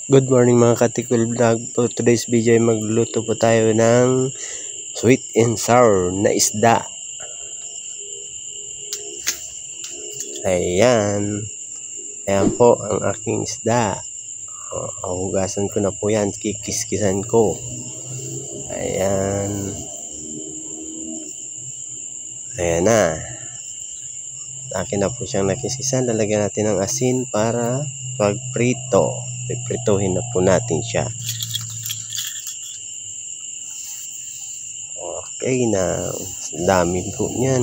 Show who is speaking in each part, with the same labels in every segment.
Speaker 1: Good morning mga katikul vlog. For today's video ay magluluto po tayo ng sweet and sour na isda. Ayan. Ayan po ang aking isda. Hugasan ko na po yan. Kikiskisan ko. Ayan. Ayan na. Akin na po siyang nakiskisan. Lalagyan natin ng asin para pagprito. Piprituhin na po natin siya. Okay na. Dami po niyan.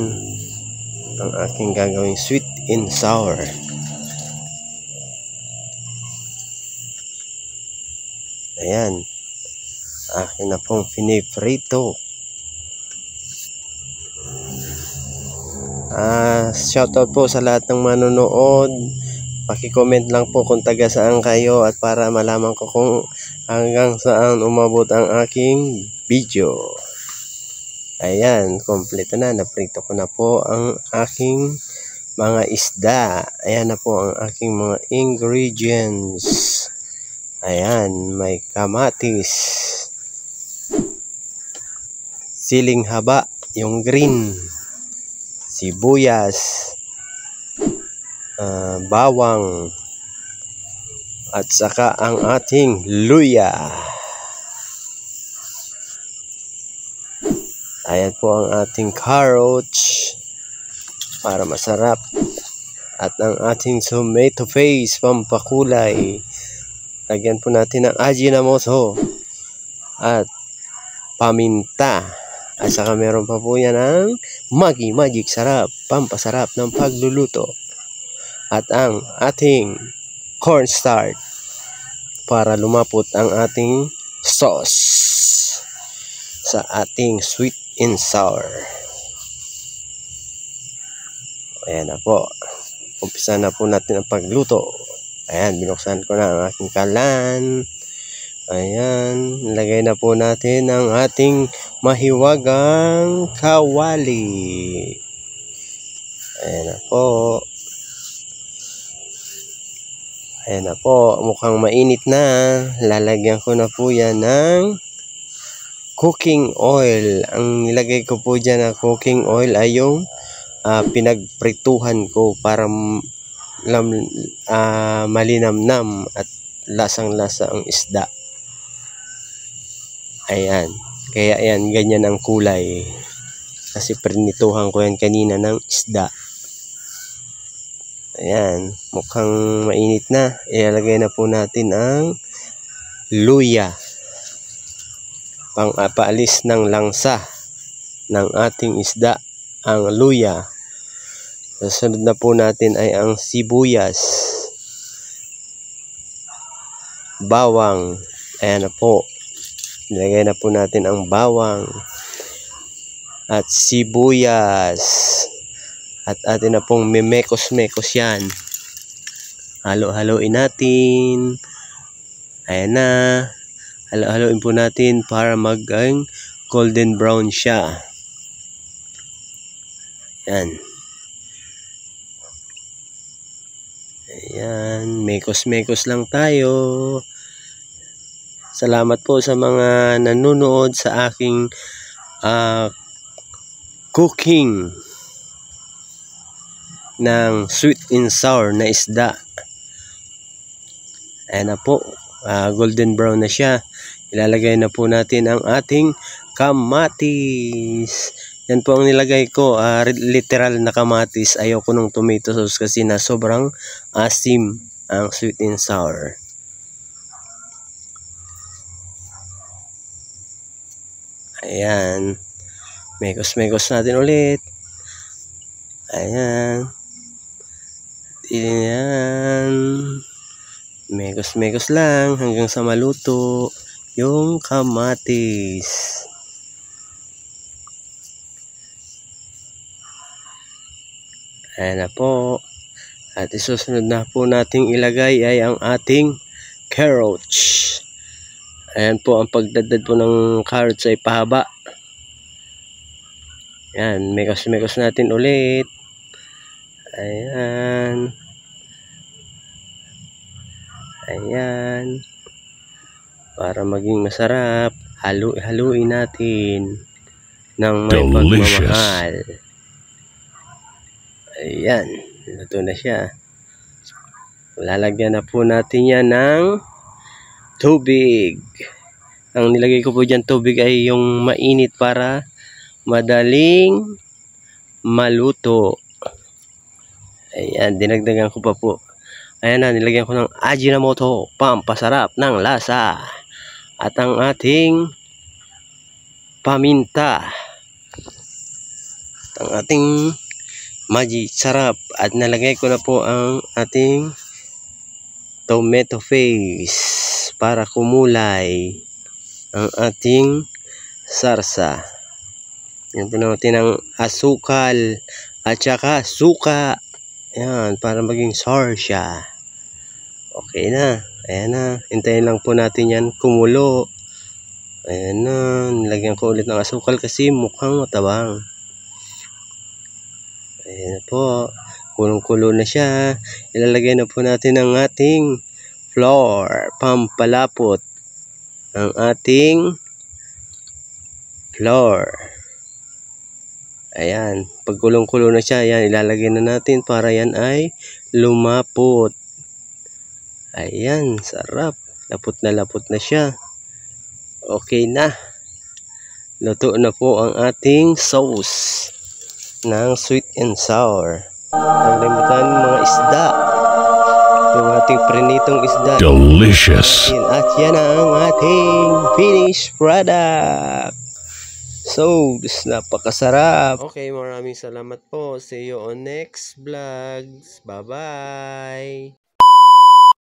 Speaker 1: Ang aking gagawing sweet and sour. Ayan. Akin na pong piniprito. Shoutout po sa lahat ng manonood. Paki-comment lang po kung taga saan kayo at para malaman ko kung hanggang saan umabot ang aking video. Ayan, kompleto na. Naprito ko na po ang aking mga isda. Ayan na po ang aking mga ingredients. Ayan, may kamatis, siling haba, yung green, sibuyas, bawang, at saka ang ating luya. Ayan po ang ating carrots para masarap. At ang ating tomato paste pampakulay. Lagyan po natin ng ajinomoto at paminta. At saka meron pa po yan ang Maggi Magic Sarap, pampasarap ng pagluluto. At ang ating cornstarch para lumapot ang ating sauce sa ating sweet and sour. Ayan na po. Umpisa na po natin ang pagluto. Ayan, binuksan ko na ang aking kalan. Ayan, lagay na po natin ang ating mahiwagang kawali. Ayan na po. Ayan na po, mukhang mainit na. Lalagyan ko na po yan ng cooking oil. Ang nilagay ko po dyan na cooking oil ay yung pinagprituhan ko para malinamnam at lasang-lasa ang isda. Ayan, kaya ayan, ganyan ang kulay. Kasi prinituhan ko yan kanina ng isda. Ayan, mukhang mainit na. Ilalagay na po natin ang luya. Pang-paalis ng langsa ng ating isda, ang luya. Susunod na po natin ay ang sibuyas, bawang. Ayan na po. Nilagay na po natin ang bawang at sibuyas. At atin na pong mimekos-mekos yan. Halo-haloin natin. Ayan na. Halo-haloin po natin para mag-ang golden brown siya. Ayan. Ayan. Mekos-mekos lang tayo. Salamat po sa mga nanonood sa aking cooking ng sweet and sour na isda. Ayan na po, golden brown na siya. Ilalagay na po natin ang ating kamatis. Yan po ang nilagay ko, literal na kamatis. Ayoko nung tomato sauce kasi na sobrang asim ang sweet and sour. Ayan, mekos-mekos natin ulit. Ayan. Ayan. Mekos-mekos lang hanggang sa maluto yung kamatis. Ayan na po. At isusunod na po nating ilagay ay ang ating carrots. Ayan po, ang pagdadad po ng carrots ay pahaba. Ayan, mekos-mekos natin ulit. Ayan. Ayan. para maging masarap. Haluin natin ng may
Speaker 2: Delicious.
Speaker 1: pagmamahal. Ayan, luto na siya. Lalagyan na po natin yan ng tubig. Ang nilagay ko po dyan tubig ay yung mainit para madaling maluto. Ayan, dinagdagan ko pa po. Ayan na, nilagyan ko ng Ajinomoto, pampasarap ng lasa. At ang ating paminta. Ang ating magic sarap. At nalagay ko na po ang ating tomato paste para kumulay ang ating sarsa. Yan po natin ang asukal at saka suka. Yan, para maging sour siya. Okay na. Ayan na. Hintayin lang po natin yan kumulo. Ayan na. Nilagyan ko ulit ng asukal kasi mukhang matabang. Ayan na po. Kulong-kulo na siya. Ilalagay na po natin ang ating flour. Pampalapot. Ang ating flour. Ayan. Pag kulong-kulo na siya, ayan, ilalagay na natin para yan ay lumapot. Ayan, sarap. Lapot na siya. Okay na. Luto na po ang ating sauce ng sweet and sour. Huwag limutan mga isda. Yung ating prinitong isda.
Speaker 2: Delicious.
Speaker 1: At yan ang ating finished product. So, napakasarap. Okay, maraming salamat po. See you on next vlogs. Bye-bye.